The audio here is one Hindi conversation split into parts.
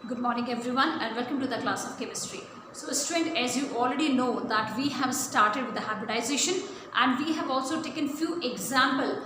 Good morning everyone and welcome to the class of chemistry. So student, as you already know that we have started with the hybridization and we have also taken few example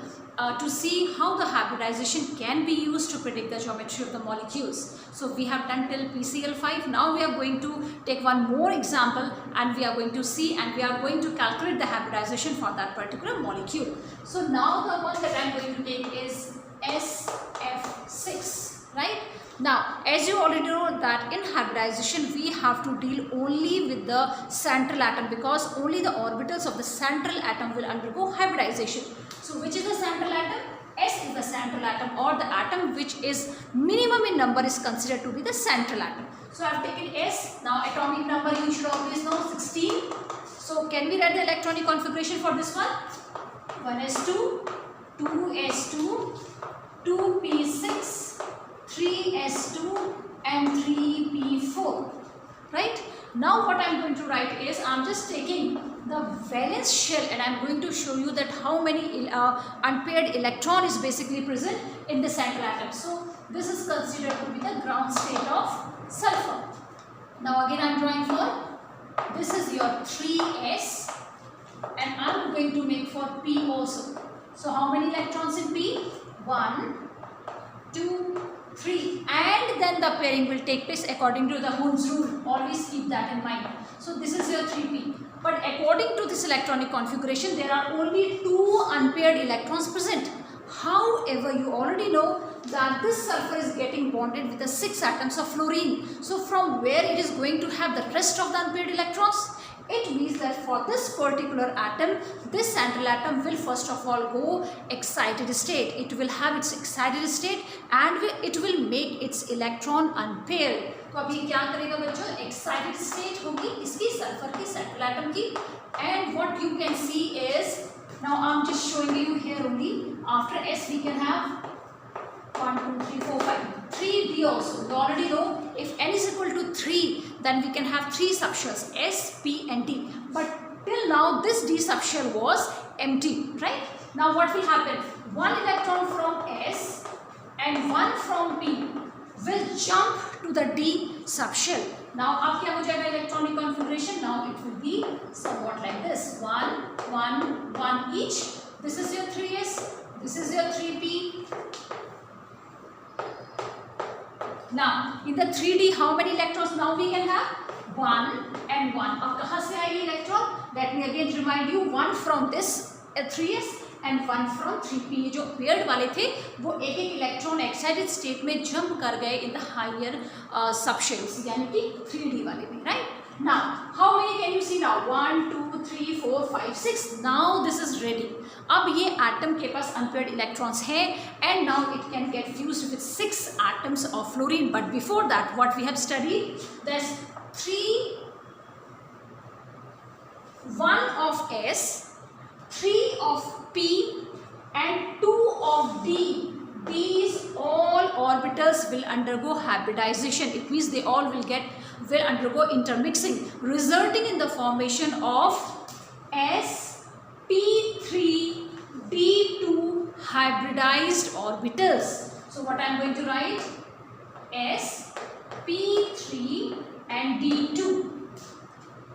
to see how the hybridization can be used to predict the geometry of the molecules. So we have done till PCl5. Now we are going to take one more example and we are going to see and we are going to calculate the hybridization for that particular molecule. So now the one that I am going to take is SF6, right? Now, as you already know that in hybridization we have to deal only with the central atom because only the orbitals of the central atom will undergo hybridization. So, which is the central atom? S is the central atom, or the atom which is minimum in number is considered to be the central atom. So, I have taken S. Now, atomic number you should always know 16. So, can we write the electronic configuration for this one? 1s2, 2s2, 2p6, 3s2 and 3p4, right? Now what I am going to write is I am just taking the valence shell and I am going to show you that how many unpaired electron is basically present in the central atom. So this is considered to be the ground state of sulfur. Now again I am drawing for, this is your 3s and I am going to make for p also. So how many electrons in p? 1, 2, 3, and then the pairing will take place according to the Hund's rule. Always keep that in mind. So this is your 3p. But according to this electronic configuration, there are only 2 unpaired electrons present. However, you already know that this sulfur is getting bonded with the 6 atoms of fluorine. So from where it is going to have the rest of the unpaired electrons? It means that for this particular atom, this central atom will first of all go excited state. It will have its excited state and it will make its electron unpaired. तो अब ये क्या करेगा बच्चों? Excited state होगी इसकी सल्फर की central atom की. And what you can see is, now I'm just showing you here only. After S we can have 1, 2, 3, 4, 5. 3D also. You already know if n is equal to 3, then we can have 3 subshells S, P and D. But till now this D subshell was empty, right? Now what will happen? 1 electron from S and 1 from P will jump to the D subshell. Now अब क्या हो जाएगा electronic configuration? Now it will be somewhat like this. 1, 1, 1 each. This is your 3S. This is your 3P. Now in the 3D how many electrons now we can have? 1 and 1. अब कहाँ से आएगी electron? Let me again remind you, 1 from this 3s and 1 from 3p. ये जो paired वाले थे वो एक एक electron excited state में jump कर गए in the higher subshells, यानी कि 3D वाले में, right? Now how many can you see now? 1, 2, 3, 4, 5, 6. Now this is ready. अब ये atom के पास unpaired electrons हैं and now it can get fused with 6 atoms of fluorine. But before that, what we have studied, there's 1 of S, 3 of P and 2 of D. These all orbitals will undergo hybridization. It means they all will undergo intermixing, resulting in the formation of sp3d2 hybridized orbitals. So what I am going to write? sp3 and d2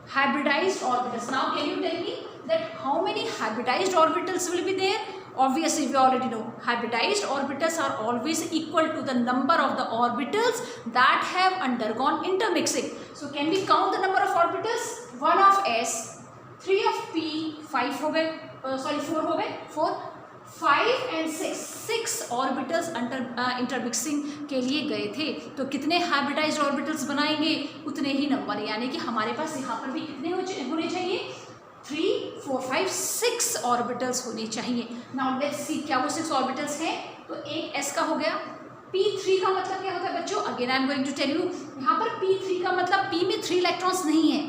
hybridized orbitals. Now can you tell me that how many hybridized orbitals will be there? Obviously we already know hybridized orbitals are always equal to the number of the orbitals that have undergone intermixing. So can we count the number of orbitals? 1 of S, 3 of P, 5 हो गए, 4 हो गए, 4, 5 and 6 orbitals intermixing के लिए गए थे. तो कितने hybridized orbitals बनाएंगे? उतने ही नंबर, यानी कि हमारे पास यहाँ पर भी कितने होने चाहिए? 3, 4, 5, 6 orbitals होने चाहिए. Now let's see क्या वो 6 orbitals हैं? तो एक S का हो गया. P3 का मतलब क्या होता है बच्चों? Again I am going to tell you. यहाँ पर P3 का मतलब P में 3 electrons नहीं है.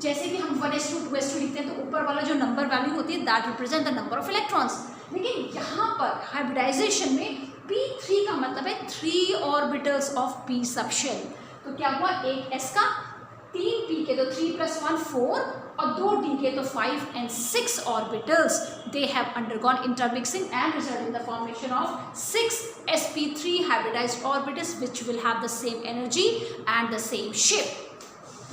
जैसे कि हम 1s2, 2s2 लिखते हैं तो ऊपर वाला जो नंबर वैल्यू होती है that represent the number of electrons. लेकिन यहाँ पर hybridization में P3 का मतलब है 3 orbitals of P subshell. तो क्या हुआ? एक S का 3 p के तो 3 + 1 4 और 2 d के तो 5 and 6 orbitals they have undergone intermixing and resulted in the formation of 6 sp3 hybridized orbitals which will have the same energy and the same shape.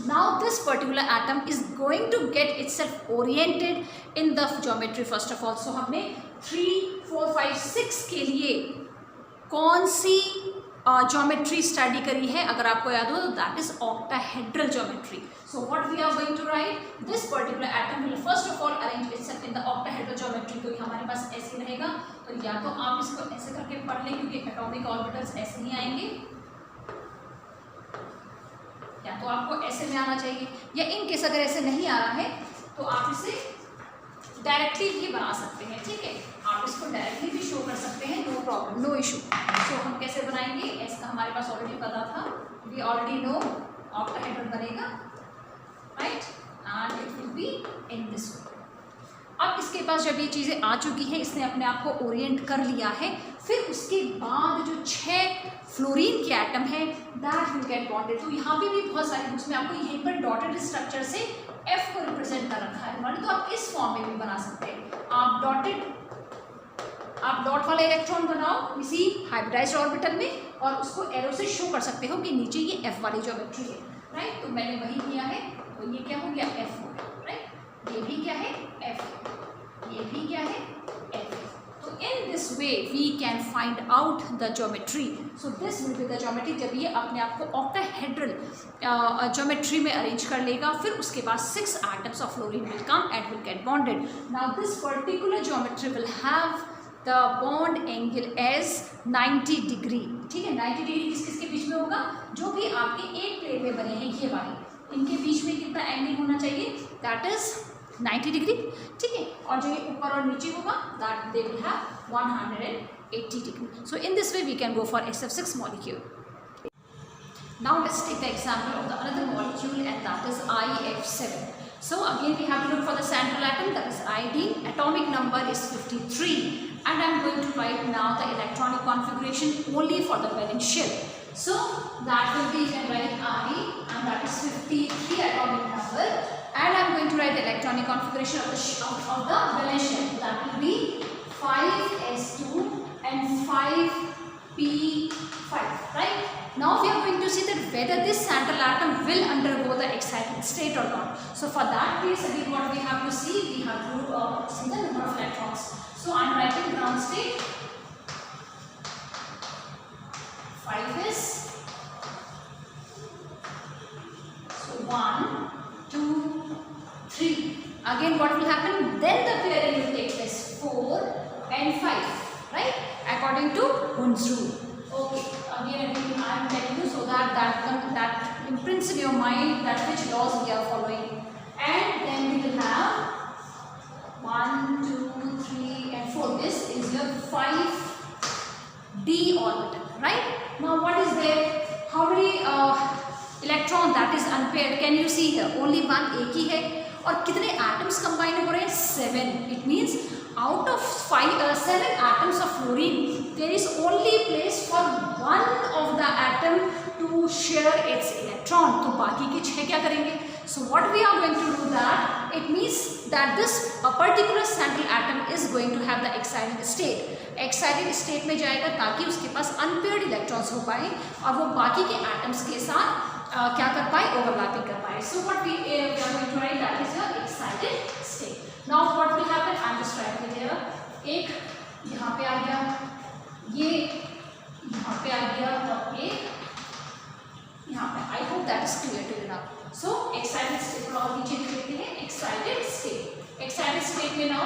Now this particular atom is going to get itself oriented in the geometry first of all. So हमने 3, 4, 5, 6 के लिए कौन सी ज्योमेट्री स्टडी करी है? अगर आपको याद हो तो that is octahedral geometry. So what we are going to write, this particular atom will first of all arrange itself in the octahedral geometry. क्योंकि हमारे पास ऐसे रहेगा तो या तो आप इसको ऐसे करके पढ़ लें क्योंकि एटॉमिक ऑर्बिटल्स ऐसे ही आएंगे, या तो आपको ऐसे में आना चाहिए, या इन केस अगर ऐसे नहीं आ रहा है तो आप इसे डायरेक्टली भी बना सकते हैं. ठीक है, आप इसको डायरेक्टली भी शो कर सकते हैं, नो प्रॉब्लम, नो इशू. सो हम कैसे बनाएंगे, इसका हमारे पास ऑलरेडी पता था, वी ऑलरेडी नो ऑक्टाहेड्रल बनेगा, right, and it will be in this वे. अब इसके पास जब ये चीज़ें आ चुकी हैं, इसने अपने आप को ओरिएंट कर लिया है, फिर उसके बाद जो 6 फ्लोरीन के एटम है दैट विल गेट बॉन्डेड. तो यहाँ पे भी बहुत सारी बुक्स में आपको यहीं पर डॉटेड स्ट्रक्चर से F को रिप्रेजेंट कर रखा है, तो आप इस फॉर्म में भी बना सकते हैं. आप डॉट वाला इलेक्ट्रॉन बनाओ इसी हाइब्रिडाइज्ड ऑर्बिटल में और उसको एरो से शो कर सकते हो कि नीचे ये F वाली ज्योमेट्री है, राइट. तो मैंने वही किया है, तो ये क्या हो गया, F हो गया, राइट. ये भी क्या है, F, ये भी क्या है, F. तो in this way we can find out the geometry. So this will be the geometry. जब ये अपने आप को ऑक्टाहेड्रल ज्योमेट्री में अरेंज कर लेगा, फिर उसके बाद 6 atoms of fluorine will come and will get bonded. Now this particular geometry will have the bond angle as 90 degree. ठीक है, 90 डिग्री किस किसके बीच में होगा, जो भी आपके एक प्लेट में बने हैं ये वाले, इनके बीच में कितना एंगल होना चाहिए, दैट इज 90 डिग्री. ठीक है, और जो ये ऊपर और नीचे होगा that they will have 180 degree. So in this way we can go for SF6 molecule. Now let's take the example of the another molecule and that is IF7. So again we have to look for the central atom, that is iodine. Atomic number is 53 and I am going to write now the electronic configuration only for the valence shell. So that will be, you can write I and that is 53 atomic number, and I am going to write the electronic configuration of the valence shell. That will be 5s2 and 5p5, right. Now we are going to see that whether this central atom will undergo the excited state or not. So for that case again what we have to see, we have to see the number of electrons. So I am writing ground state 5s. So 1, 2, 3. Again what will happen, then the pairing will take place 4 and 5, right, according to Hund's rule. Okay, again I am telling you so that imprints in your mind that which laws we are following. And then we will have 1, 2, 3 and 4. This is your 5d orbital, right. Now what is there, how many electron that is unpaired, can you see here, only one, एक ही है. और कितने atoms combine हो रहे हैं, 7. It means out of 7 atoms of fluorine there is only place for one of the atom to share its electron. तो बाकी के 6 क्या करेंगे. So what we are going to do that, it means that this a particular central atom is going to have the excited state. excited state में जाएगा ताकि उसके पास unpaired electrons हो पाए और वो बाकी के atoms के साथ क्या कर पाए, overlapping कर पाए. So what we are going to write, that is your excited state. Now what will happen, I am just writing it here. एक यहाँ पे आ गया, ये यहाँ पे आ गया और एक यहाँ पे. I hope that is clear to you now. So excited state को और नीचे लिखते हैं excited state. Excited state में now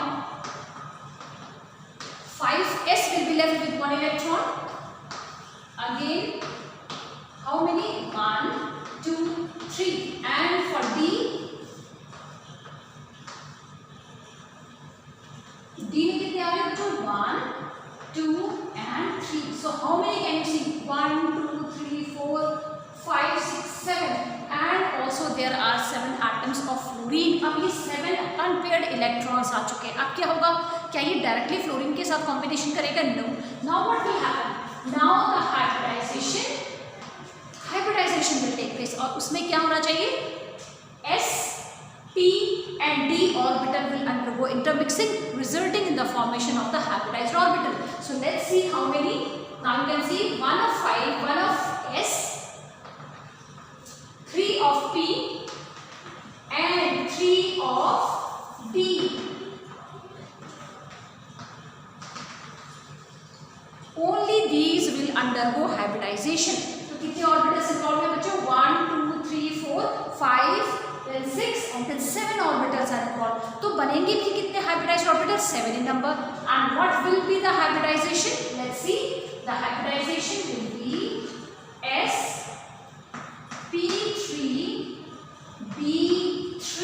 5s will be left with 1 electron. Again how many, 1, 2, 3, and for D में कितने आ रहे बच्चों, 1, 2 and 3. So how many can you see, 1, 2, 3, 4, 5, 6, 7, and also there are 7 atoms of fluorine. अब ये 7 unpaired electrons आ चुके हैं. अब क्या होगा, क्या ये डायरेक्टली फ्लोरीन के साथ कॉम्बिनेशन करेगा, no. Now what will happen, now the hybridization will take place. और उसमें क्या होना चाहिए, S, P and D orbital will undergo intermixing, resulting in the formation of the hybridized orbital. So let's see how many. Now you can see 1 of 5, 1 of S, 3 of P and 3 of D. Only these will undergo hybridization. तो कितने ऑर्बिटल्स इन्वॉल्व है बच्चों? 1 2 3 4 5 then 6 and then 7 orbitals are involved. तो बनेंगे भी कितने hybridized orbitals? 7 in number. And what will be the hybridization? Let's see. The hybridization will be S P3 B3.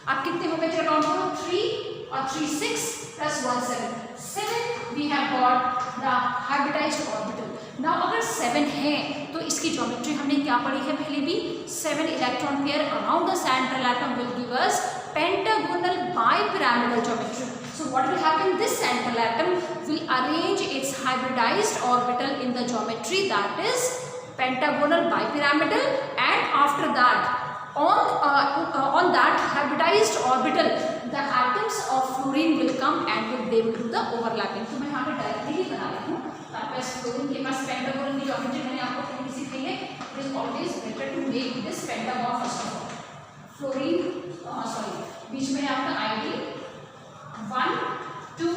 अब कितने हो गए? चलो काउंट करो. 3 और 3 6 plus 1 7. 7 we have got the hybridized orbital. Now अगर 7 है तो इसकी ज्योमेट्री हमने क्या पढ़ी है पहले भी? 7 electron pair around the central atom will give us pentagonal bipyramidal geometry. So what will happen? This central atom will arrange its hybridized orbital in the geometry that is pentagonal bipyramidal, and after that on that hybridized orbital the atoms of fluorine will come and they will do the overlapping. तो मैं यहाँ पे डायरेक्टली ही बना रही हूँ. आपके फ्लोरीन के पास पेंटागोन की ज्योमेट्री मैंने आपको पहले सिखाई है. It is always better to make this pentagon first of all. Fluorine बीच में है आपका ID 1 2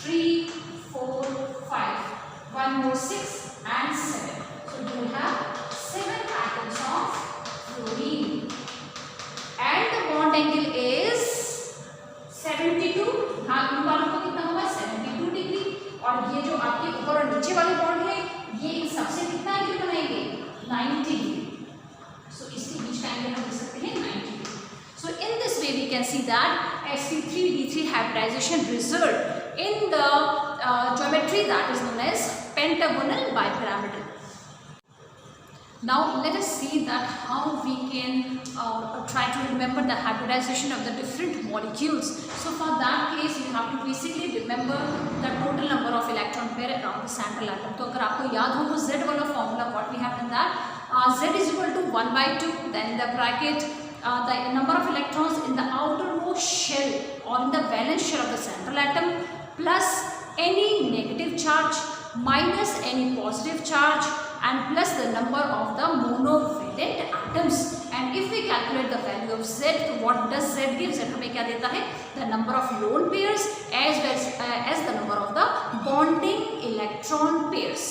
3 4 5 1 more 6 and 7. So you will have 7 atoms of fluorine and the bond angle is 72. हाँ इन वालों को कितना होगा? 72 डिग्री. और ये जो आपके ऊपर और नीचे वाले बॉन्ड है ये इन सबसे कितना एंगल बनाएंगे? 90 डिग्री. सो इसके बीच का एंगल हम लिख सकते हैं 90 degree. So in this way we can see that sp3d3 hybridization result in the geometry that is known as pentagonal bipyramidal. Now let us see that how we can try to remember the hybridization of the different molecules. So for that case you have to basically remember the total number of electron pair around the central atom. तो अगर आपको याद हो वो Z वाला formula what we have done that Z is equal to 1 by 2 then in the bracket the number of electrons in the outermost shell or in the valence shell of the central atom plus any negative charge minus any positive charge and plus the number of the monovalent atoms. And if we calculate the value of Z, so what does Z give? Z हमें क्या देता है? The number of lone pairs as well as the number of the bonding electron pairs.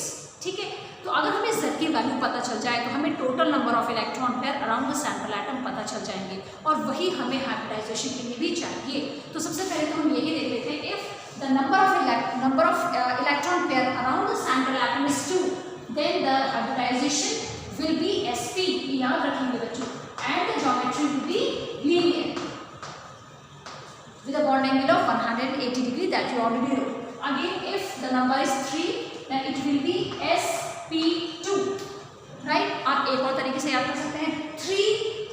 ठीक है. तो अगर हमें Z की वैल्यू पता चल जाए तो हमें total number of electron pair around the central atom पता चल जाएंगे और वही हमें हाइब्रिडाइजेशन के लिए भी चाहिए. तो सबसे पहले तो हम यही देख लेते हैं. If the number of electron pair around the central atom is 2, then the hybridization will be sp. याद रखेंगे बच्चों. And the geometry will be linear with a bond angle of 180 degree that you already know. Again, if the number is 3, then it will be sp2. Right. आप एक और तरीके से याद कर सकते हैं. 3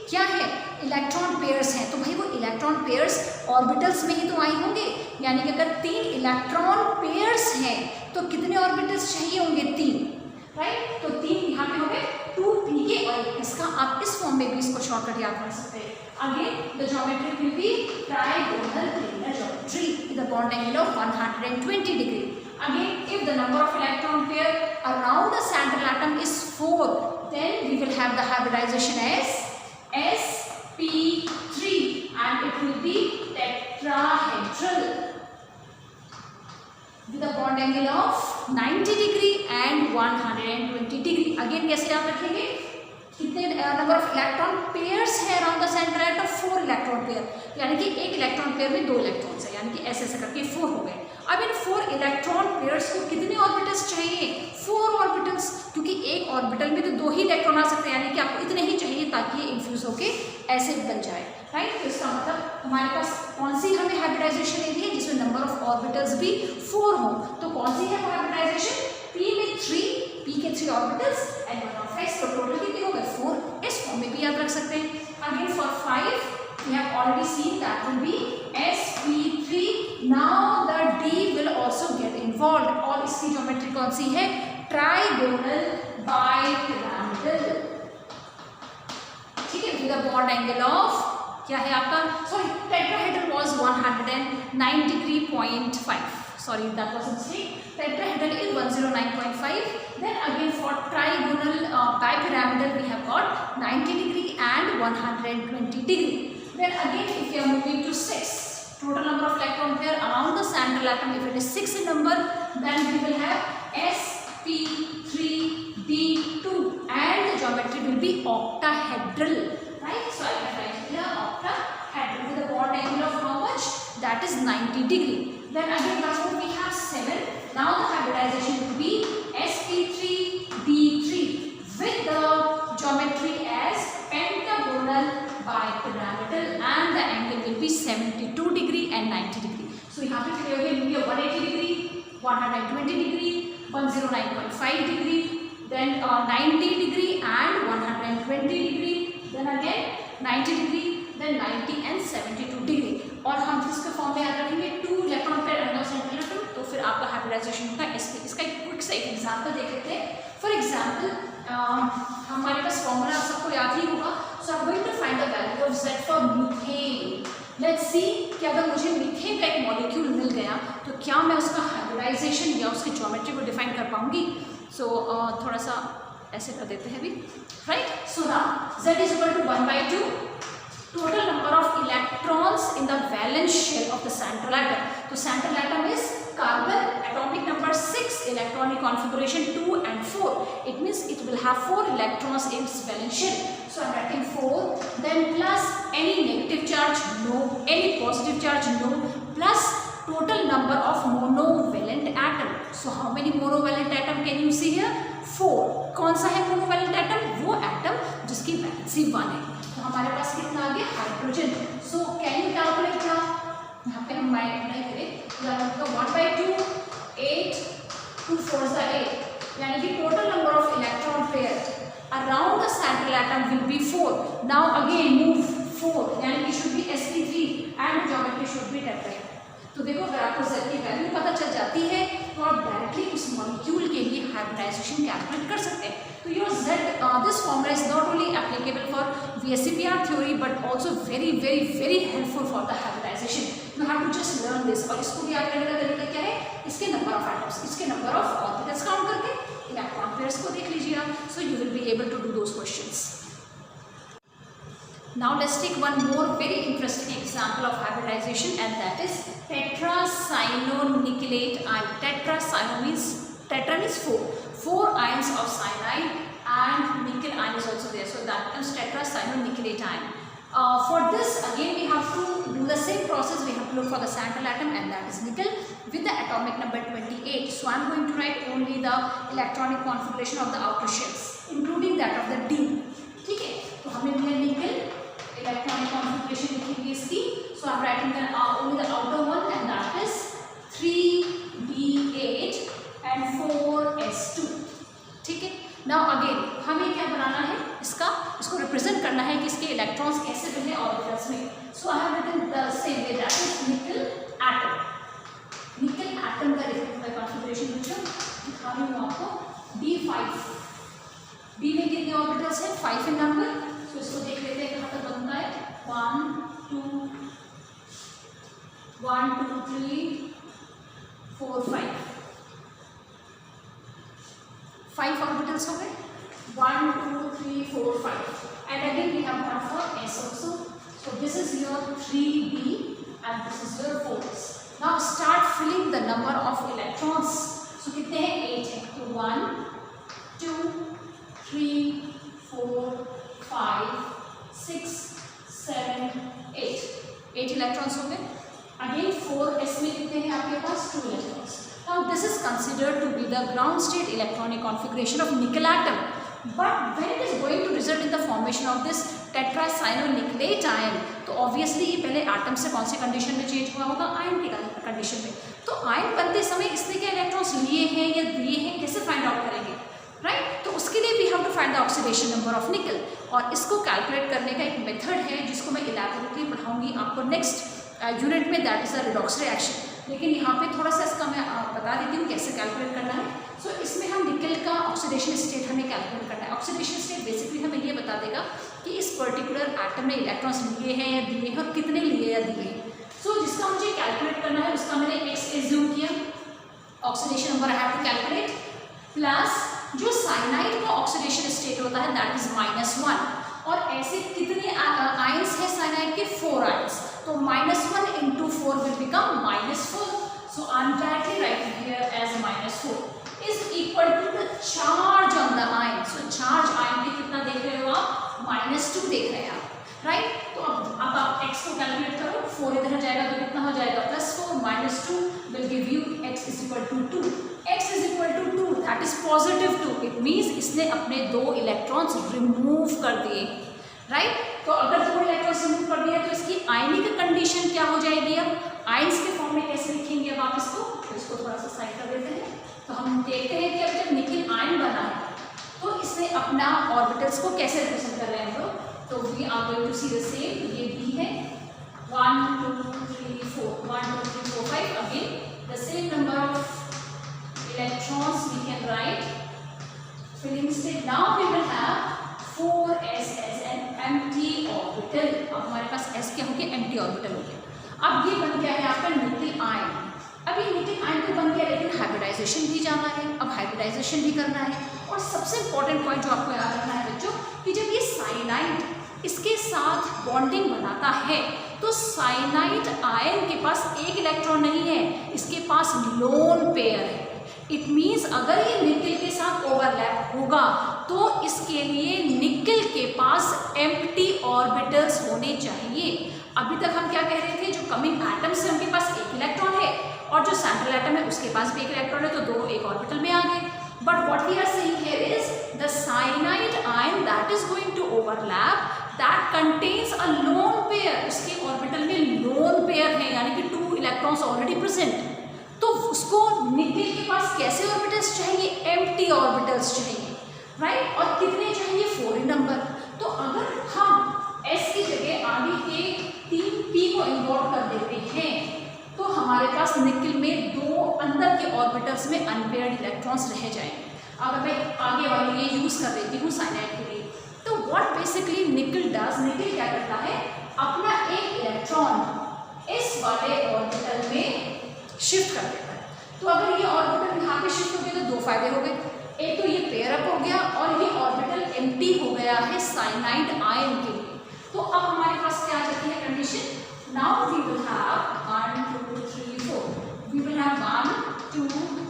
क्या है? इलेक्ट्रॉन पेयर्स हैं. तो भाई वो इलेक्ट्रॉन पेयर्स ऑर्बिटल्स में ही तो आई होंगे. यानी कि अगर 3 इलेक्ट्रॉन पेयर्स हैं तो कितने ऑर्बिटल्स चाहिए होंगे? 3. राइट. तो 3 यहाँ पे हो गए 2p के और इसका आप इस फॉर्म में भी इसको शॉर्टकट याद कर सकते हैं. Again the geometry will be trigonal planar geometry with a bond angle of 120 degree. Again, if the number of electron pair around the central atom is 4, then we will have the hybridization as sp3 and it will be tetrahedral with a bond angle of 90 degree and 120 degree. Again कैसे याद रखेंगे? कितने नंबर ऑफ इलेक्ट्रॉन पेयर्स है around the central atom? 4 electron pair. यानी कि एक इलेक्ट्रॉन पेयर में 2 इलेक्ट्रॉन्स है. यानी कि ऐसे ऐसे करके 4 हो गए. अब इन 4 इलेक्ट्रॉन पेयर्स को कितने ऑर्बिटल्स चाहिए? 4 ऑर्बिटल्स. क्योंकि एक ऑर्बिटल में तो 2 ही इलेक्ट्रॉन आ सकते हैं. यानी कि आपको इतने ही चाहिए ताकि ये इन्फ्यूज होके ऐसे बन जाए. राइट. तो इसका मतलब हमारे पास कौन सी हमें हाइब्रिडाइजेशन लेनी है जिसमें नंबर ऑफ ऑर्बिटल्स भी 4 हो. तो कौन सी है वो हाइब्रिडाइजेशन? p में 3, p के 3 ऑर्बिटल्स एंड 1 ऑफ s. तो टोटल कितने हो गए? 4. इस फॉर्म में भी याद रख सकते हैं. Again for 5 we have already seen that will be sp3. now the d will also get involved और इसकी ज्योमेट्री कौन सी है? Trigonal bipyramidal. ठीक है. With the bond angle of क्या है आपका, sorry tetrahedral was 109 degree 0.5, sorry that was a mistake. Tetrahedral is 109.5. Then again for trigonal bipyramidal we have got 90 degree and 120 degree. Then again if we are moving to 6, total number of electron pair around the central atom, if it is 6 in number, then we will have sp3d2 and the geometry will be octahedral, right? So I can write here octahedral with a bond angle of how much, that is 90 degree. Then again last one we have 7. Now the hybridization will be sp3d3 with the geometry as pentagonal bipyramidal and the angle will be 72 degree and 90 degree. So यहाँ पे खड़े हो गए 180 degree, 120 degree, 109.5 degree, then 90 degree and 120 degree, then again 90 degree, then 90 and 72 degree. और हम इसके फॉर्म में याद रखेंगे 2 electron pair under central atom, तो फिर आपका हाइब्रिडाइजेशन होगा sp. इसका एक क्विक सा एक एग्जांपल देख लेते हैं. फॉर एग्जांपल हमारे पास फॉर्मूला सबको याद ही होगा. So I am going to find the value of Z for methane. Let's see कि अगर मुझे मीथेन का एक मॉलिक्यूल मिल गया तो क्या मैं उसका हाइब्रिडाइजेशन या उसकी ज्योमेट्री को डिफाइन कर पाऊंगी. सो थोड़ा सा ऐसे कर देते हैं अभी, right. So now Z is equal to 1/2 total number of electrons in the valence shell of the central atom. So central atom is carbon, atomic number 6, electronic configuration 2 and 4. It means it will have 4 electrons in its valence shell. So I am writing 4, then plus any negative charge, no, any positive charge, no, plus total number of monovalent atom. So how many monovalent atom can you see here? 4. कौन सा है monovalent atom? वो atom जिसकी valency 1 है. हमारे पास कितना आ गया, hydrogen. So can you calculate क्या, यहाँ पे हम माइंड नहीं करें, तो 1/2 8 2 4 8, यानी कि total number of electron pair around the central atom will be 4. Now again move 4, यानी कि should be sp3 and geometry should be tetrahedral. तो देखो अगर आपको Z की वैल्यू पता चल जाती है तो आप डायरेक्टली उस मॉलिक्यूल के लिए हाइब्रिडाइजेशन कैलकुलेट कर सकते हैं. तो your Z this formula is not only applicable for VSEPR theory but also very very very helpful for the hybridization. You have to just learn this. और इसको भी याद करने का तरीका क्या है, इसके नंबर ऑफ एटम्स, इसके नंबर ऑफ ऑर्बिटल्स काउंट करके इलेक्ट्रॉन पेयर्स को देख लीजिए आप. So you will be able to do those questions. Now let's take one more very interesting example of hybridization, and that is tetracyanonickelate ion. Tetracyano means, tetra means 4 ions of cyanide and nickel ion is also there, so that becomes tetracyanonickelate ion. For this again we have to do the same process. We have to look for the central atom and that is nickel with the atomic number 28. So I am going to write only the electronic configuration of the outer shells including that of the D. ठीक है, तो हमें मिला निकल, इलेक्ट्रॉनिक कॉन्फ़िगरेशन लिखेंगे इसकी. So I am writing only the outer one and that is 3d8 and 4s2. ठीक है. नाउ अगेन हमें क्या बनाना है, इसको रिप्रेजेंट करना है कि इसके इलेक्ट्रॉन्स कैसे बने ऑर्बिटल्स में. So I have written the same way, that is nickel atom. Nickel atom का कॉन्फ़िगरेशन बच्चों दिखा रही हूँ आपको. d5, d में कितने ऑर्बिटल्स हैं, 5 इन नंबर. तो इसको देख लेते हैं कहाँ तक बनता है. 1 2 3 4 5 ऑर्बिटल्स हो गए. 1 2 3 4 5 and again we have one for s also. So this is your 3d and this is your 4s. Now start filling the number of electrons. So कितने हैं, 8 है. तो 1 2 3 4 5 6 7 8 इलेक्ट्रॉन्स हो गए. अगेन 4s में कितने हैं आपके पास, 2 electrons. Now this is considered to be the ground state electronic configuration of nickel atom, but when it is going to result in the formation of this tetracyanonickelate ion, तो ऑब्वियसली ये पहले एटम से कौन सी कंडीशन में चेंज हुआ होगा, आयन की कंडीशन में. तो आयन बनते समय इसने क्या इलेक्ट्रॉन्स लिए हैं या दिए हैं, कैसे फाइंड आउट करेंगे, राइट. तो उसके लिए we have to find the oxidation number of nickel, और इसको कैलकुलेट करने का एक मेथड है जिसको मैं इलैबोरेटली पढ़ाऊंगी आपको नेक्स्ट यूनिट में, that is a redox reaction. लेकिन यहाँ पे थोड़ा सा इसका मैं बता देती हूँ कैसे कैलकुलेट करना है. सो इसमें हम निकल का ऑक्सीडेशन स्टेट हमें कैलकुलेट करना है. ऑक्सीडेशन स्टेट बेसिकली हमें ये बता देगा कि इस पर्टिकुलर एटम ने इलेक्ट्रॉन्स लिए हैं या दिए हैं और कितने लिए या दिए हैं। सो जिसका मुझे कैलकुलेट करना है उसका मैंने x एज्यूम किया, oxidation number I have to calculate, plus जो साइनाइड का ऑक्सीडेशन स्टेट होता है दैट इज -1, और ऐसे कितने आयंस है साइनाइड के 4 आयंस, तो -1 into 4 will become -4. So I am directly writing here as -4 is equal to the charge on the ion. So charge ion पे कितना देख रहे हो आप, -2 देख रहे हैं आप, राइट। तो अब आप x को कैलकुलेट करो, 4 इधर जाएगा तो कितना हो जाएगा +4 -2 will give you x is equal to 2. x is equal to 2 that is positive 2. It means इसने अपने 2 इलेक्ट्रॉन्स रिमूव कर दिए, राइट। तो अगर 2 इलेक्ट्रॉन्स रिमूव कर दिया तो इसकी आयनिक कंडीशन क्या हो जाएगी, अब आयंस के फॉर्म में कैसे लिखेंगे अब आप इसको, तो इसको थोड़ा सा साइड कर देते हैं। तो हम देखते हैं कि अब जब निकिल आयन बना है तो इसने अपना ऑर्बिटल्स को कैसे रिप्रेजेंट कर रहे हैं हम लोग, तो we are going to see the same. ये बी है 1 2 3 4 1 2 3 4 5, again the same number of electrons we can write filling state. Now we will have 4s as an empty orbital। अब हमारे पास s क्या हो गया, एम्प्टी ऑर्बिटल हो गया। अब ये बन गया है आपका निकिल आयन। अब ये निकिल आयन तो बन गया, लेकिन हाइब्रिडाइजेशन भी जाना है, अब हाइब्रिडाइजेशन भी करना है। और सबसे इंपॉर्टेंट पॉइंट जो आपको याद रखना है बच्चों, कि जब ये साइनाइड इसके साथ बॉन्डिंग बनाता है तो साइनाइड आयन के पास एक इलेक्ट्रॉन नहीं है, इसके पास लोन पेयर है। इट मीन्स अगर ये निकिल के साथ ओवरलैप होगा तो इसके लिए निकिल के पास एम्प्टी ऑर्बिटल्स होने चाहिए। अभी तक हम क्या कह रहे थे, जो कमिंग एटम्स है उनके पास एक इलेक्ट्रॉन है और जो सेंट्रल एटम है उसके पास भी एक इलेक्ट्रॉन है, तो 2 एक ऑर्बिटल में आ गए। But what we are saying here is the cyanide ion that is going to overlap that contains a lone pair. उसके ऑर्बिटल में लोन पेयर है, यानी कि 2 इलेक्ट्रॉन्स ऑलरेडी प्रेजेंट। तो उसको निकिल के पास कैसे ऑर्बिटल्स चाहिए, एम्प्टी ऑर्बिटल्स चाहिए, राइट। और कितने चाहिए, 4 इन नंबर। तो अगर हम s की जगह आगे के 3 p को इन्वॉल्व कर देते हैं तो हमारे पास निकिल में 2 अंदर के ऑर्बिटल्स में अनपेयर्ड इलेक्ट्रॉन्स रह जाएंगे। अगर मैं आगे वाले ये यूज कर देती हूँ साइनाइड के लिए, तो what basically nickel does, nickel क्या करता है, अपना एक इलेक्ट्रॉन इस वाले ऑर्बिटल में शिफ्ट कर देता है। तो अगर ये ऑर्बिटल यहाँ पे शिफ्ट हो गया तो 2 फायदे हो गए, एक तो ये पेयर अप हो गया और ये ऑर्बिटल एम्प्टी हो गया है साइनाइड आयन के लिए। तो अब हमारे पास क्या आ जाती है condition, now we will have 1 2 3 4, we will have 1 2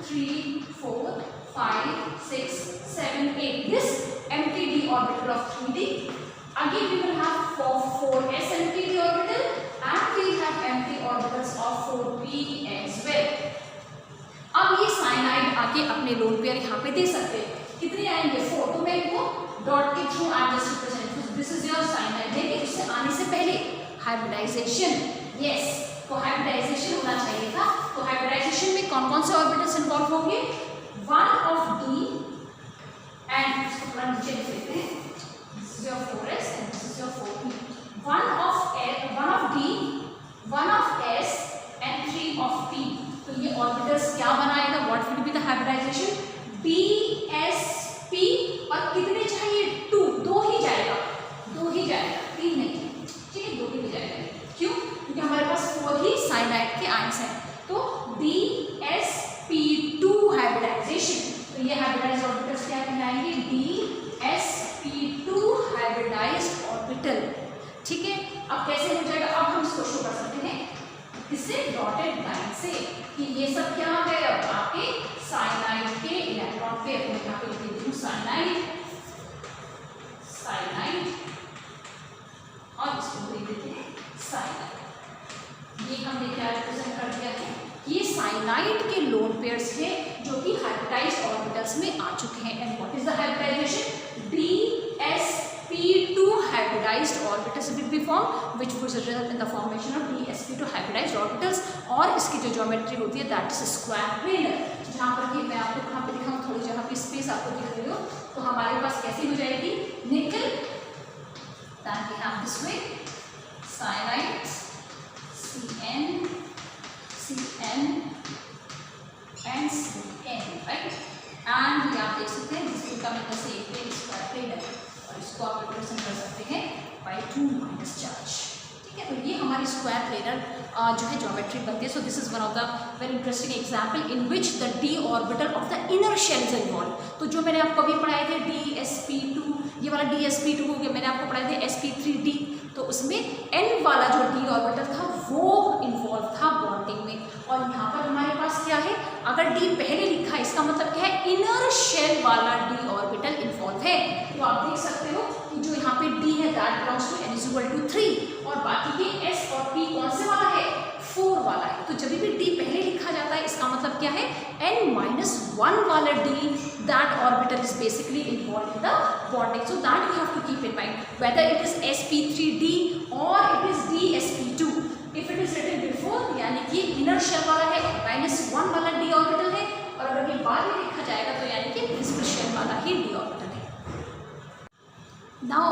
3 4 5 6 7 8 this empty d orbital of 3d. Again we will have 4s empty d orbital and we have empty orbitals of 4p as well. अब ये साइनाइड आके अपने लोन पेयर यहाँ पे दे सकते हैं, कितने आएंगे 4, तो मैं इनको डॉट के through I just represent this is your cyanide. लेकिन उससे आने से पहले हाइब्रिडाइजेशन, यस, तो हाइब्रिडाइजेशन होना चाहिए था। तो हाइब्रिडाइजेशन में कौन कौन से ऑर्बिटल्स इन्वॉल्व होंगे, 1 of d एंड इसको थोड़ा नीचे लिख लेते हैं, this is your 4s and this is your 4p, 1 of d 1 of s and 3 of p। तो ये ऑर्बिटल्स क्या बनाएगा, what will be the hybridization, d s p, और कितने चाहिए 2 ही जाएगा, 3 नहीं, ठीक है, 2 ही जाएगा। क्यों, क्योंकि हमारे पास 4 ही साइनाइड के आयंस हैं। तो d s p2 हाइब्रिडाइजेशन, तो ये हाइब्रिडाइज्ड ऑर्बिटल्स क्या कहलाएंगे, dsp2 हाइब्रिडाइज्ड ऑर्बिटल। ठीक है, अब कैसे हो जाएगा, अब हम इसको शो कर सकते हैं किससे, डॉटेड लाइन से, कि ये सब क्या है अब आपके साइनाइड के इलेक्ट्रॉन पे। अपने यहाँ पे लिख देती हूँ साइनाइड और इसको लिख देते हैं साइनाइड। ये हमने क्या रिप्रेजेंट कर दिया है, ये साइनाइड के लोन पेयर्स है जो कि हाइब्रिडाइज्ड ऑर्बिटल्स में आ चुके हैं। And what is the hybridization, dsp2 hybridized orbitals will be formed which would result in the formation of dsp2 hybridized orbitals। और इसकी जो ज्योमेट्री होती है दैट इज स्क्वायर प्लेनर, जहाँ पर कि मैं आपको कहाँ पे दिखाऊँ, थोड़ी जहाँ पे स्पेस आपको दिख रही हो, तो हमारे पास कैसी हो जाएगी, nickel that we have this way cyanide CN and CN, right? And ये आप देख सकते हैं this will come in the same plane, square plane, और इसको आप रिप्रेजेंट कर सकते हैं by 2 माइनस चार्ज। ठीक है, तो ये हमारी स्क्वायर प्लेनर जो है ज्योमेट्री बनती है। So this is one of the very interesting example in which the d orbital of the inner shell is involve. तो जो मैंने आपको अभी पढ़ाए थे dsp2, ये वाला dsp2 हो गया, मैंने आपको पढ़ाए थे sp3d, तो उसमें n वाला जो d ऑर्बिटल था वो इन्वॉल्व था बॉन्डिंग में। और यहाँ पर हमारे पास क्या है, अगर d पहले लिखा है इसका मतलब क्या है, इनर शेल वाला d ऑर्बिटल इन्वॉल्व है। तो आप देख सकते हो कि जो यहाँ पे d है दैट बिलोंग्स टू n = 3 और बाकी के s और p कौन से वाला है, 4 वाला है। तो जब भी d पहले लिखा जाता है इसका मतलब क्या है, n-1 वाला d that orbital is basically involve in the bonding. So that you have to keep in mind whether it is sp3d और it is dsp2। If it is written before यानी कि इनर शेल वाला है और -1 वाला d ऑर्बिटल है, और अगर ये बाद में लिखा जाएगा तो यानी कि प्रिंसिपल शेल वाला ही d ऑर्बिटल है। Now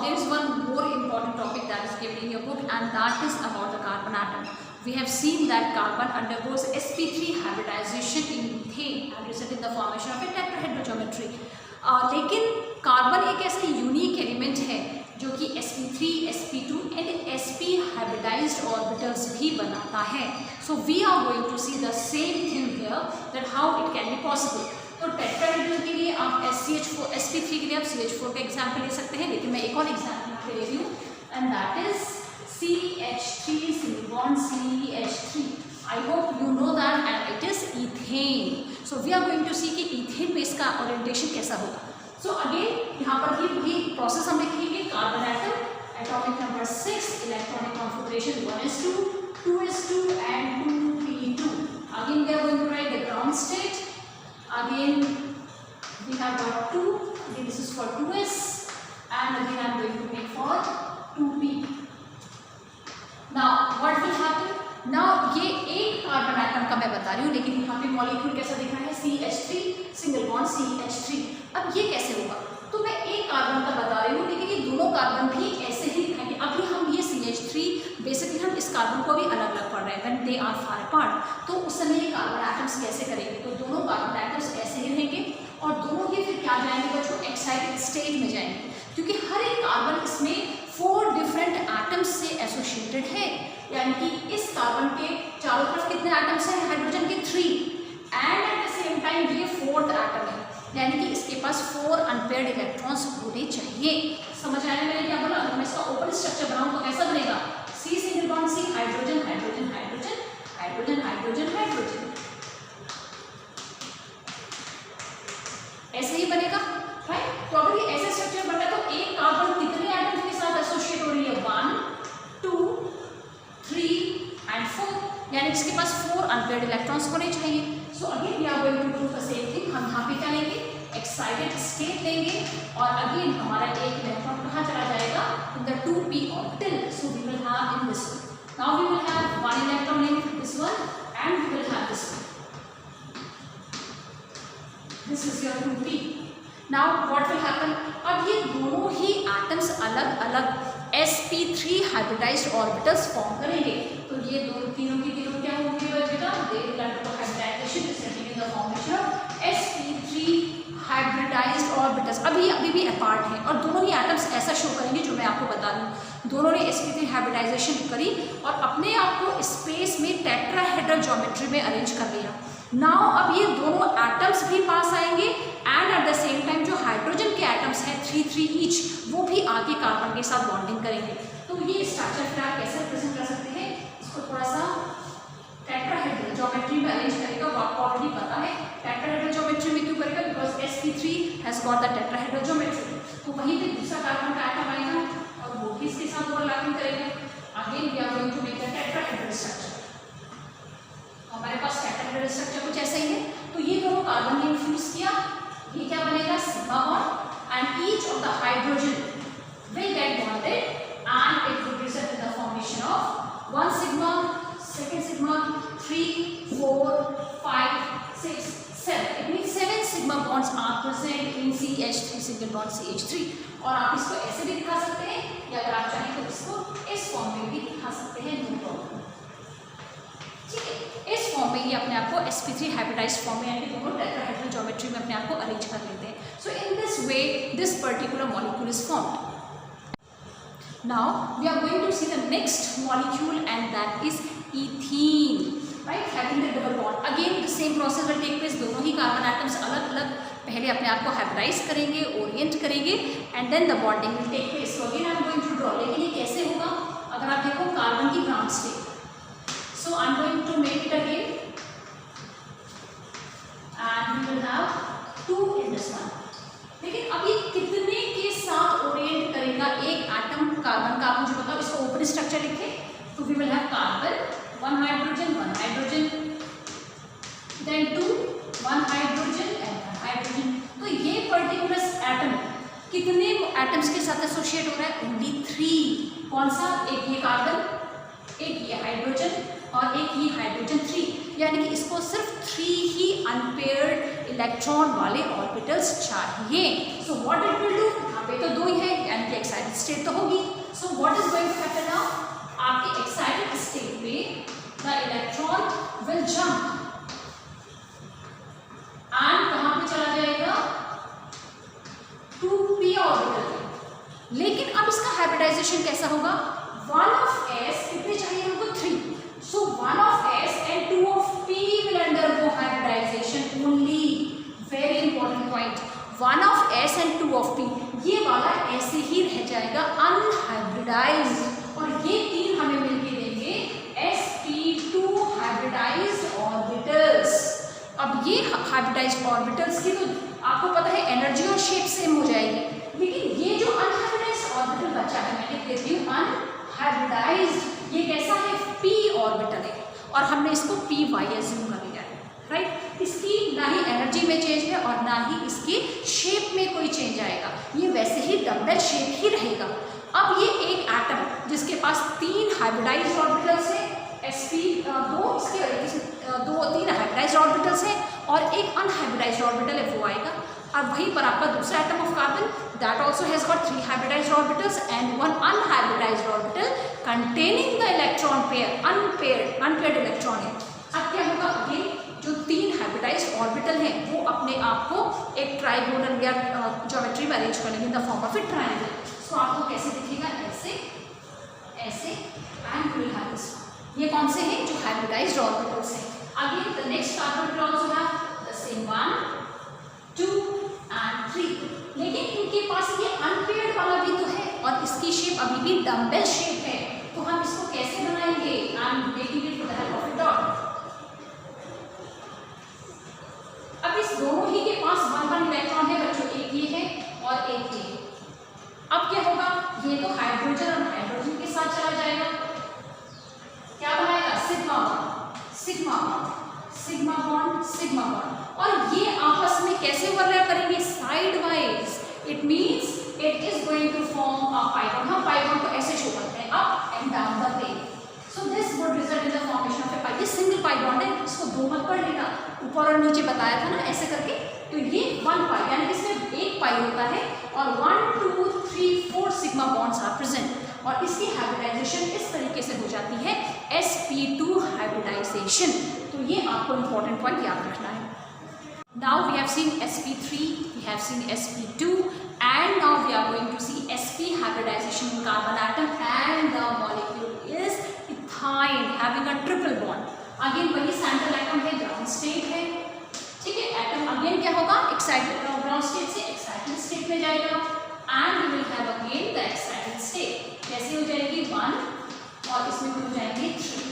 there is one more important topic that is given in your book, and that is about the carbon atom. We have seen that carbon undergoes sp3 hybridization in methane and result in the formation of a tetrahedral geometry. लेकिन कार्बन एक ऐसा यूनिक एलिमेंट है जो कि sp3, sp2 and sp hybridised orbitals भी बनाता है। So we are going to see the same thing here, that how it can be possible. तो टेट्राहेड्रल के लिए आप SCH4, sp3 के लिए आप CH4 का एग्जाम्पल ले सकते हैं, लेकिन मैं एक और एग्जाम्पल यहाँ पे ले रही हूँ, and that is CH3 single bond CH3. I hope you know that, and it is ethane. So we are going to see कि ethane में इसका ओरिएंटेशन कैसा होगा। So again यहाँ पर भी वही प्रोसेस हम लिखेंगे, carbon atom, atomic number 6, electronic configuration 1s2, 2s2 and 2p2. Again we are going to write the ground state. Again we have got 2, again this is for 2s, and again I am going to make for 2p. Now what will happen? Now ये एक कार्बन एटम का मैं बता रही हूँ, लेकिन यहाँ पे मॉलिक्यूल कैसा दिख रहा है, CH3 सिंगल बॉन्ड CH3। अब ये कैसे होगा, तो मैं एक कार्बन का बता रही हूँ, लेकिन ये दोनों कार्बन भी ऐसे ही दिखाएंगे। अभी हम ये CH3 बेसिकली हम इस कार्बन को भी अलग अलग पढ़ रहे हैं, when they are far apart. तो उस समय ये कार्बन एटम्स कैसे करेंगे, तो दोनों कार्बन एटम्स ऐसे ही रहेंगे और दोनों ही फिर क्या जाएंगे बच्चों, एक्साइटेड स्टेट में जाएंगे, क्योंकि हर एक कार्बन इसमें 4 डिफरेंट एटम्स से एसोसिएटेड है। यानी कि इस कार्बन के चारों तरफ कितने एटम्स हैं, हाइड्रोजन के 3, and at the same time ये 4th एटम है, यानी कि इसके पास 4 अनपेयर्ड इलेक्ट्रॉन्स होने चाहिए। समझ आया मैंने क्या बोला? अगर मैं इसका ओपन स्ट्रक्चर बनाऊं तो कैसा बनेगा, C single bond C, hydrogen hydrogen hydrogen hydrogen hydrogen hydrogen, ऐसे ही बनेगा, राइट। तो अगर ये ऐसे स्ट्रक्चर बन रहा है तो एक कार्बन कितने एटम्स के साथ एसोसिएट हो रही है, 1, 2, 3 and 4, यानी इसके पास 4 अनपेयर्ड इलेक्ट्रॉन्स होने चाहिए। So again we are going to do the same thing. हम यहाँ पे क्या लेंगे, एक्साइटेड स्टेट लेंगे, और अगेन हमारा एक इलेक्ट्रॉन कहाँ चला जाएगा, in the 2p orbital. So we will have in this one, now we will have 1 electron in this one and we will have this one, this is your 2p। Now what will happen, अब ये दोनों ही एटम्स अलग अलग sp3 हाइब्रिडाइज्ड ऑर्बिटल्स फॉर्म करेंगे। तो ये तीनों क्या होंगे बेटा, they will undergo hybridization resulting in the formation of sp3 hybridized orbitals. अभी भी अपार्ट है और दोनों ही एटम्स ऐसा शो करेंगे जो मैं आपको बता रही हूँ। दोनों ने sp3 हाइब्रिडाइजेशन करी और अपने आप को स्पेस में टेट्राहेड्रल ज्योमेट्री में अरेंज कर लिया। नाउ अब ये दोनों एटम्स भी पास आएंगे and at the same time जो हाइड्रोजन के एटम्स हैं 3 ईच, वो भी आगे कार्बन के साथ बॉन्डिंग करेंगे। तो ये स्ट्रक्चर फिर आप कैसे रिप्रेजेंट कर सकते हैं, इसको थोड़ा सा टेट्राहेड्रल ज्योमेट्री में अरेंज करेगा। वो आपको ऑलरेडी पता है टेट्राहेड्रल ज्योमेट्री में क्यों करेगा, because sp3 has got the tetrahedral geometry. तो वहीं पे दूसरा कार्बन का एटम आएगा और वो भी इसके साथ ओवरलैपिंग करेगा। Again we are going to make the tetrahedral structure. हमारे पास टेट्राहेड्रल स्ट्रक्चर कुछ ऐसा ही है। तो ये दोनों कार्बन ने फ्यूज किया, ये क्या बनेगा, sigma bond, and each of the hydrogen will get bonded and it will result in the formation of 1 sigma, 2 sigma, 3, 4, 5, 6, 7. It means 7 sigma bonds are present in CH3 single bond CH3। और आप इसको ऐसे भी दिखा सकते हैं या अगर आप चाहें तो इसको इस फॉर्म में भी दिखा सकते हैं, नो प्रॉब्लम। ठीक है, इस फॉर्म में ये अपने आप को sp3 हाइब्रिडाइज्ड फॉर्म में यानी दोनों टेट्राहेड्रल ज्योमेट्री में अपने आप को अरेंज कर लेते हैं। So in this way this particular molecule is formed. Now we are going to see the next molecule, and that is ethene, right? Having the double bond. Again the same process will take place. दोनों ही कार्बन एटम्स अलग अलग पहले अपने आप को हाइब्रिडाइज करेंगे, ओरिएंट करेंगे, and then the bonding will take place. So again I am going to draw. लेकिन ये कैसे होगा? अगर आप देखो कार्बन की ground state, so I am going to make it again, and we will have 2 in this one. लेकिन अब ये कितने के साथ ओरिएंट करेगा एक एटम कार्बन का? आप मुझे बताओ. इसको ओपन स्ट्रक्चर लिखे. तो we will have carbon, 1 hydrogen, 1 hydrogen, then 2, 1 hydrogen and 1 hydrogen. तो ये पर्टिकुलर एटम कितने एटम्स के साथ एसोसिएट हो रहा है? ओनली 3. कौन सा? एक ये कार्बन, एक ये हाइड्रोजन और एक ये हाइड्रोजन 3. यानी कि इसको सिर्फ 3 ही अनपेयर्ड इलेक्ट्रॉन वाले ऑर्बिटल्स चाहिए. So what it will do? यहाँ पे तो 2 ही है, यानी कि एक्साइटेड स्टेट तो होगी. So what is going to happen now? आपके एक्साइटेड स्टेट में the electron will jump and कहाँ पे चला जाएगा? 2p orbital. लेकिन अब इसका हाइब्रिडाइजेशन कैसा होगा? 1 of s कितने चाहिए हमको? 3. So 1 of s and 2 of p will undergo hybridization only. Very important point. 1 of s and 2 of p, ये वाला ऐसे ही रह जाएगा unhybridized, और ये 3 हमें मिलके देंगे sp2 hybridized orbitals. अब ये hybridized orbitals की तो आपको पता है एनर्जी और शेप सेम हो जाएगी, लेकिन ये जो unhybridized orbital बचा है, मैं लिख देती हूँ unhybridized. ये कैसा है? p ऑर्बिटल है, और हमने इसको py एज्यूम कर लिया है, राइट? इसकी ना ही एनर्जी में चेंज है और ना ही इसकी शेप में कोई चेंज आएगा. ये वैसे ही डम्बल शेप ही रहेगा. अब ये एक एटम जिसके पास 3 हाइब्रिडाइज्ड ऑर्बिटल्स है, sp2, इसके 3 हाइब्रिडाइज्ड ऑर्बिटल्स है और एक अनहाइब्रिडाइज्ड ऑर्बिटल है, वो आएगा. अब वहीं पर आपका दूसरा atom of carbon, that also has got 3 hybridized orbitals and 1 unhybridized orbital containing the electron pair, unpaired electron है. अब क्या होगा? अगेन जो 3 hybridized orbital हैं वो अपने आप को एक ट्राइगोनल या ज्योमेट्री में अरेंज करेंगे in the form of a triangle. So आपको कैसे दिखेगा? ऐसे, ऐसे, एंड विल हैव दिस. ये कौन से हैं? जो hybridized orbitals हैं. Again the next carbon will also have the same 1, 2 and 3. लेकिन इनके पास ये अनपेयर्ड वाला भी तो है और इसकी शेप अभी भी डम्बेल शेप है. तो हम इसको कैसे बनाएंगे? I am making it with the help of A dot. अब इस दोनों ही के पास 1 इलेक्ट्रॉन है बच्चों, एक ये है और एक ये. अब क्या होगा? ये तो हाइड्रोजन और हाइड्रोजन के साथ चला जाएगा. क्या बनाएगा? Sigma bond, sigma bond, sigma bond, sigma bond. और ये आपस में कैसे ओवरलैप करेंगे? Side wise. It means it is going to form a pi bond. हम पाई बॉन्ड को ऐसे शो करते हैं, up and down the plane. So this would result in the formation of a pi. ये सिंगल पाई बॉन्ड है, इसको 2 मत पढ़ लेना, ऊपर और नीचे बताया था ना ऐसे करके. तो ये 1 पाई, यानी कि इसमें एक पाई होता है और 1, 2, 3, 4 सिग्मा बॉन्ड्स आर प्रेजेंट. और इसकी हाइब्रिडाइजेशन इस तरीके से हो जाती है sp2 हाइब्रिडाइजेशन. तो ये आपको इंपॉर्टेंट पॉइंट याद रखना है. Now we have seen sp3, we have seen sp2, and now we are going to see sp hybridization in carbon atom, and the molecule is ethine having a triple bond. Again वही सेंट्रल एटम है, ग्राउंड स्टेट है, ठीक है. एटम अगेन क्या होगा? एक्साइटेड ग्राउंड स्टेट से एक्साइटेड स्टेट में जाएगा, and we will have again the excited state. कैसे हो जाएगी? 1 और इसमें हो जाएंगे 3,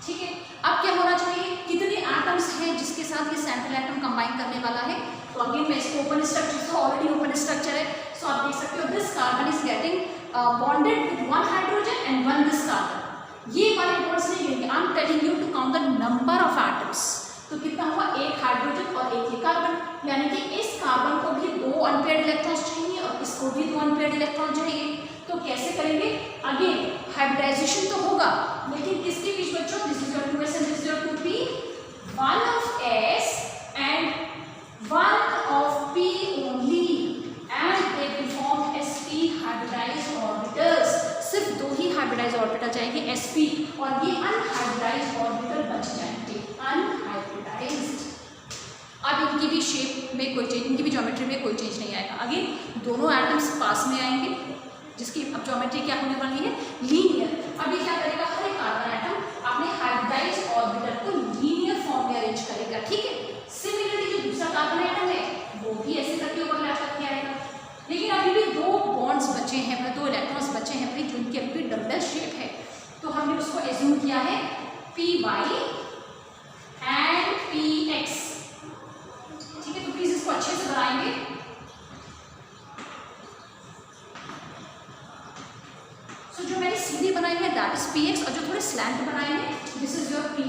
ठीक है. अब क्या होना चाहिए? कितने एटम्स हैं जिसके साथ ये सेंट्रल एटम कंबाइन करने वाला है? तो अगेन मैं इसको ओपन स्ट्रक्चर, तो ऑलरेडी ओपन स्ट्रक्चर है. सो आप देख सकते हो this carbon is getting bonded with 1 hydrogen and 1 this carbon. ये वाले बॉन्ड्स नहीं लेंगे. I am telling you to count the number of atoms. तो कितना हुआ? 1 हाइड्रोजन और 1 ही कार्बन, यानी कि इस कार्बन को भी 2 अनपेयर्ड इलेक्ट्रॉन्स चाहिए और इसको भी 2 अनपेयर्ड इलेक्ट्रॉन चाहिए. तो कैसे करेंगे? अगेन हाइब्रिडाइजेशन तो होगा, लेकिन किसके बीच बच्चों? This is your 2s and this is your 2p. 1 of s and 1 of p only, and they will form sp hybridized orbitals. सिर्फ 2 ही हाइब्रिडाइज्ड ऑर्बिटल जाएंगे sp, और ये अनहाइब्रिडाइज्ड ऑर्बिटल बच जाएंगे, अनहाइब्रिडाइज्ड. अब इनकी भी शेप में कोई चेंज, इनकी भी ज्योमेट्री में कोई चेंज नहीं आएगा. अगेन दोनों एटम्स पास में आएंगे, जिसकी अब ज्योमेट्री क्या होने वाली है, लीनियर। अब ये क्या करेगा, हर एक कार्बन एटम अपने हाइब्रिडाइज्ड ऑर्बिटल को लीनियर फॉर्म में अरेंज करेगा, ठीक है। सिमिलरली जो दूसरा कार्बन एटम है वो भी ऐसे करके ओवरलैप करके आएगा। लेकिन अभी भी दो बॉन्ड्स बचे हैं, मतलब 2 इलेक्ट्रॉन्स बचे हैं भाई, जो इनकी अभी भी डबल शेप है, तो हमने उसको एज्यूम किया है py एंड px, ठीक है। तो प्लीज इसको अच्छे से बनाएंगे। सो जो मैंने सीधी बनाई है दैट इज px, और जो थोड़े स्लैंट बनाए हैं दिस इज योर py,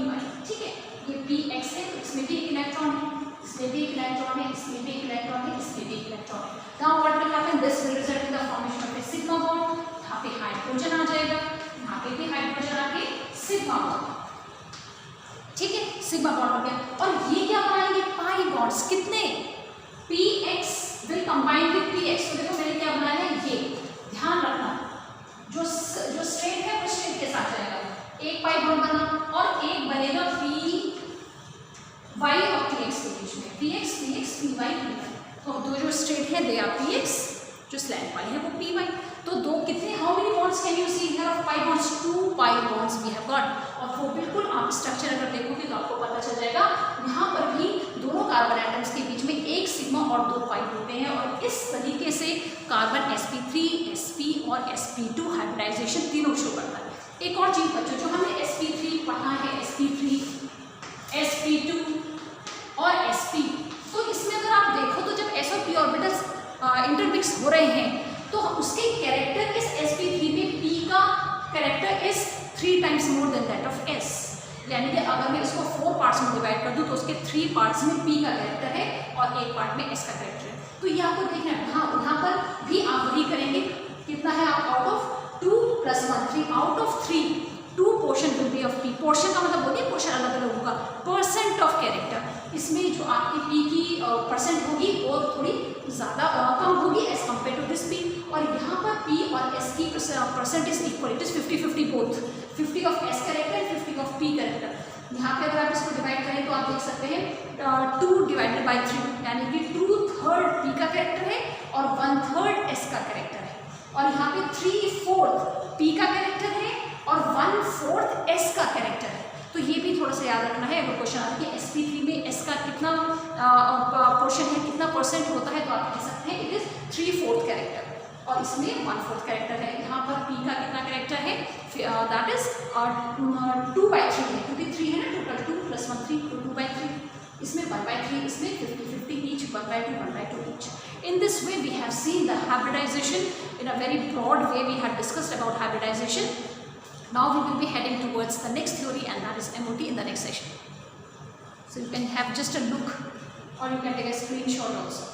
ठीक है। ये px है, तो इसमें भी एक इलेक्ट्रॉन है, इसमें भी एक इलेक्ट्रॉन है, इसमें भी एक इलेक्ट्रॉन है, इसमें भी एक इलेक्ट्रॉन है। Now what will happen, this will result in the formation of A sigma bond. यहाँ पे हाइड्रोजन आ जाएगा, यहाँ पे भी हाइड्रोजन आके सिग्मा बॉन्ड, ठीक है, सिग्मा बॉन्ड हो गया। और ये क्या बनाएंगे, पाई बॉन्ड्स, कितने, px will combine with px। तो देखो मैंने क्या बनाया है, ये ध्यान रखना, जो स्ट्रेट है वो स्ट्रेट के साथ जाएगा, एक पाई बॉन्ड बना और एक बनेगा py और px के बीच में, px px py py। तो दो जो स्ट्रेट है दे आर px, जो स्लैंट वाले हैं वो py। तो दो कितने, how many bonds can you see here of pi bonds, 2 pi bonds we have got. और वो बिल्कुल आप स्ट्रक्चर अगर देखोगे तो आपको पता चल जाएगा, यहाँ पर भी दोनों कार्बन एटम्स के बीच में एक सिग्मा और 2 पाई होते हैं। और इस तरीके से कार्बन sp3 sp और sp2 हाइब्रिडाइजेशन तीनों शो करता है। एक और चीज बच्चों, जो हमने sp3 पढ़ा है, sp3 sp2 और sp, तो इसमें अगर आप देखो तो जब s और p ऑर्बिटल्स इंटरमिक्स हो रहे हैं तो उसके कैरेक्टर इस sp3 में p का character is 3 times more than that of s। यानी कि अगर मैं इसको 4 पार्ट्स में डिवाइड कर दूं तो उसके 3 पार्ट्स में p का कैरेक्टर है और 1 पार्ट में s का कैरेक्टर है। तो ये आपको देखना है, हाँ यहाँ पर भी आप वही करेंगे, कितना है, आप out of 2 + 1 3, out of 3 2 portion will be of p। Portion का मतलब बोलिए पोर्शन अलग अलग होगा, परसेंट ऑफ कैरेक्टर, इसमें जो आपकी p की परसेंट होगी वो थोड़ी ज़्यादा कम होगी as compare to this p। और यहाँ पर p और s की percent is equal, it is 50-50 both, 50 of s character 50 of p character. यहाँ पे अगर आप इसको डिवाइड करें तो आप देख सकते हैं 2 डिवाइडेड बाई 3, यानी कि 2/3 p का कैरेक्टर है और 1/3 s का कैरेक्टर है। और यहाँ पे 3/4 p का कैरेक्टर है और 1/4 s का कैरेक्टर है। तो ये भी थोड़ा सा याद रखना है, अगर क्वेश्चन आता है कि sp3 में s का कितना पोर्शन है, कितना परसेंट होता है, तो आप कह सकते हैं इट इज 3/4 कैरेक्टर और इसमें 1/4 कैरेक्टर है। यहाँ पर p का कितना कैरेक्टर है, दैट इज 2/3 है, क्योंकि 3 है ना, टोटल 2 + 1 3, तो 2/3, इसमें 1/3, इसमें 50-50 each, 1/2 1/2 each. In this way we have seen the hybridization in a very broad way. We had discussed about hybridization. Now we will be heading towards the next theory, and that is MOT in the next session. So you can have just a look or you can take a screenshot also.